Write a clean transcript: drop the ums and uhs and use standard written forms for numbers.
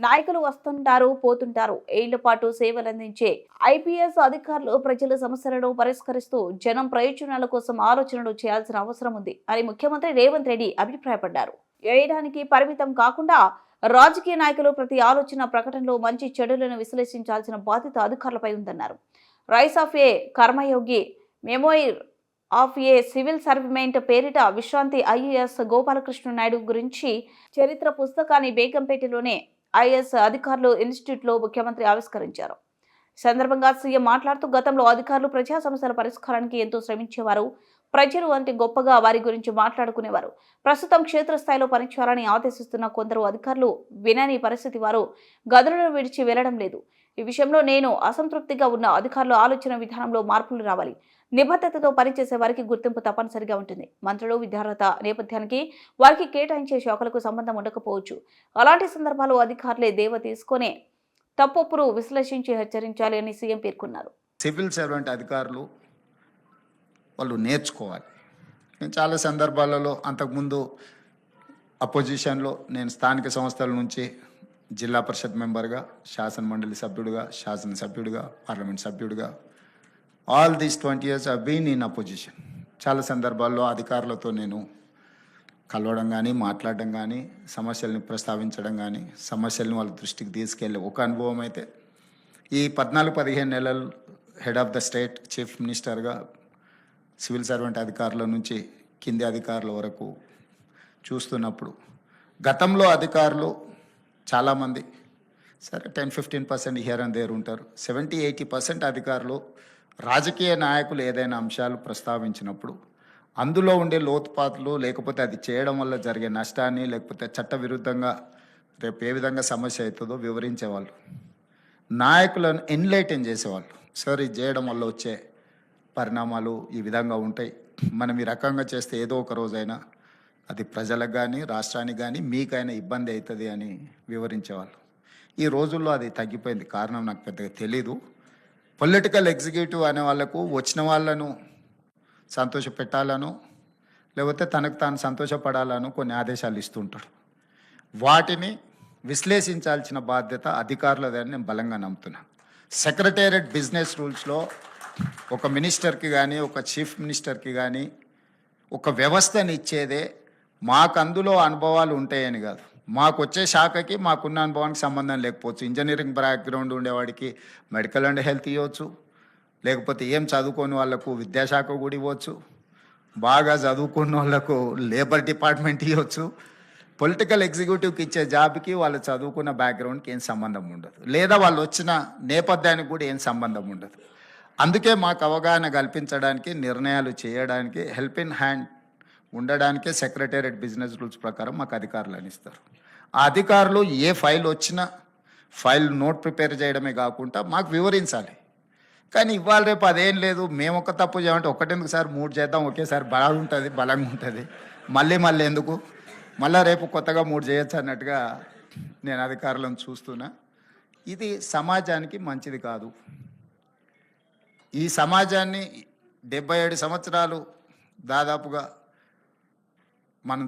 నాయకులు వస్తుంటారు పోతుంటారు. ఏళ్ల పాటు సేవలందించే ఐపీఎస్ అధికారులు ప్రజల సమస్యలను పరిష్కరిస్తూ జనం ప్రయోజనాల కోసం ఆలోచనలు చేయాల్సిన అవసరం ఉంది అని ముఖ్యమంత్రి రేవంత్ రెడ్డి అభిప్రాయపడ్డారు. వేయడానికి పరిమితం కాకుండా రాజకీయ నాయకులు ప్రతి ఆలోచన ప్రకటనలో మంచి చెడులను విశ్లేషించాల్సిన బాధ్యత అధికారులపై ఉందన్నారు. Rice of A Karmayogi memoir of A civil servant పేరిట విశ్రాంతి ఐఏఎస్ గోపాలకృష్ణ నాయుడు గురించి చరిత్ర పుస్తకాన్ని బేగంపేటలోనే ఐఏఎస్ అధికారులు ఇన్స్టిట్యూట్లో ముఖ్యమంత్రి ఆవిష్కరించారు. ఈ సందర్భంగా సీఎం మాట్లాడుతూ గతంలో అధికారులు ప్రజా సమస్యల పరిష్కారానికి ఎంతో శ్రమించేవారు. ప్రజలు అంటే గొప్పగా వారి గురించి మాట్లాడుకునేవారు. ప్రస్తుతం క్షేత్రస్థాయిలో పనిచేయాలని ఆదేశిస్తున్న కొందరు అధికారులు వినని పరిస్థితి, వారు గదులను విడిచి వెళ్లడం లేదు. ఈ విషయంలో నేను అసంతృప్తిగా ఉన్న అధికారుల ఆలోచన విధానంలో మార్పులు రావాలి. నిబద్ధతతో పనిచేసే వారికి గుర్తింపు తప్పనిసరిగా ఉంటుంది. మంత్రులు విద్యార్హత నేపథ్యానికి వారికి కేటాయించే శాఖలకు సంబంధం ఉండకపోవచ్చు. అలాంటి సందర్భాల్లో అధికారులే దేవ తీసుకునే తప్పులు విశ్లేషించి హెచ్చరించాలి అని సీఎం పేర్కొన్నారు. సివిల్ సర్వెంట్ అధికారులు వాళ్ళు నేర్చుకోవాలి. నేను చాలా సందర్భాలలో అంతకుముందు అపోజిషన్లో నేను స్థానిక సంస్థల నుంచి జిల్లా పరిషత్ మెంబర్గా, శాసన మండలి సభ్యుడిగా, శాసనసభ్యుడిగా, పార్లమెంట్ సభ్యుడిగా all these 20 years I been in opposition. చాలా సందర్భాల్లో అధికారులతో నేను కలవడం కానీ, మాట్లాడడం కానీ, సమస్యల్ని ప్రస్తావించడం కానీ, సమస్యలను వాళ్ళ దృష్టికి తీసుకెళ్ళే ఒక అనుభవం అయితే ఈ 14-15 నెలలు head of the state chief మినిస్టర్గా సివిల్ సర్వెంట్ అధికారుల నుంచి కింది అధికారుల వరకు చూస్తున్నప్పుడు గతంలో అధికారులు చాలామంది సరే 10-15% హియర్ అండ్ దేర్ ఉంటారు. 70-80% అధికారులు రాజకీయ నాయకులు ఏదైనా అంశాలు ప్రస్తావించినప్పుడు అందులో ఉండే లోతుపాతులు, లేకపోతే అది చేయడం వల్ల జరిగే నష్టాన్ని, లేకపోతే చట్ట విరుద్ధంగా రేపు ఏ విధంగా సమస్య అవుతుందో వివరించేవాళ్ళు. నాయకులను ఎన్లైటన్ చేసేవాళ్ళు. సార్ ఇది చేయడం వల్ల వచ్చే పరిణామాలు ఈ విధంగా ఉంటాయి, మనం ఈ రకంగా చేస్తే ఏదో ఒక రోజైనా అది ప్రజలకు కానీ, రాష్ట్రానికి కానీ, మీకైనా ఇబ్బంది అవుతుంది అని వివరించేవాళ్ళు. ఈ రోజుల్లో అది తగ్గిపోయింది. కారణం నాకు పెద్దగా తెలీదు. పొలిటికల్ ఎగ్జిక్యూటివ్ అనే వాళ్ళకు వచ్చిన వాళ్ళను సంతోష పెట్టాలను, లేకపోతే తనకు తాను సంతోషపడాలను కొన్ని ఆదేశాలు ఇస్తుంటాడు. వాటిని విశ్లేషించాల్సిన బాధ్యత అధికారులదని నేను బలంగా నమ్ముతున్నాను. సెక్రటేరియట్ బిజినెస్ రూల్స్లో ఒక మినిస్టర్కి కానీ, ఒక చీఫ్ మినిస్టర్కి కానీ ఒక వ్యవస్థని ఇచ్చేదే మాకు అందులో అనుభవాలు ఉంటాయని కాదు. మాకు వచ్చే శాఖకి మాకున్న అనుభవానికి సంబంధం లేకపోవచ్చు. ఇంజనీరింగ్ బ్యాక్గ్రౌండ్ ఉండేవాడికి మెడికల్ అండ్ హెల్త్ ఇవ్వచ్చు, లేకపోతే ఏం చదువుకోని వాళ్ళకు విద్యాశాఖ కూడా ఇవ్వచ్చు, బాగా చదువుకున్న వాళ్ళకు లేబర్ డిపార్ట్మెంట్ ఇవ్వచ్చు. పొలిటికల్ ఎగ్జిక్యూటివ్కి ఇచ్చే జాబ్కి వాళ్ళు చదువుకున్న బ్యాక్గ్రౌండ్కి ఏం సంబంధం ఉండదు, లేదా వాళ్ళు వచ్చిన నేపథ్యానికి కూడా ఏం సంబంధం ఉండదు. అందుకే మాకు అవగాహన కల్పించడానికి, నిర్ణయాలు చేయడానికి, హెల్ప్ ఇన్ హ్యాండ్ ఉండడానికే సెక్రటేరియట్ బిజినెస్ రూల్స్ ప్రకారం మాకు అధికారులు అని ఇస్తారు. ఆ అధికారులు ఏ ఫైల్ వచ్చినా ఫైల్ నోట్ ప్రిపేర్ చేయడమే కాకుండా మాకు వివరించాలి. కానీ ఇవాళ రేపు అదేం లేదు. మేము ఒక తప్పు చేయమంటే ఒకటెందుకు సార్ 3 చేద్దాం, ఒకేసారి బాగుంటుంది, బలంగా ఉంటుంది, మళ్ళీ ఎందుకు, మళ్ళీ రేపు కొత్తగా 3 చేయొచ్చు అన్నట్టుగా నేను అధికారులను చూస్తున్నా. ఇది సమాజానికి మంచిది కాదు. ఈ సమాజాన్ని 77 సంవత్సరాలు దాదాపుగా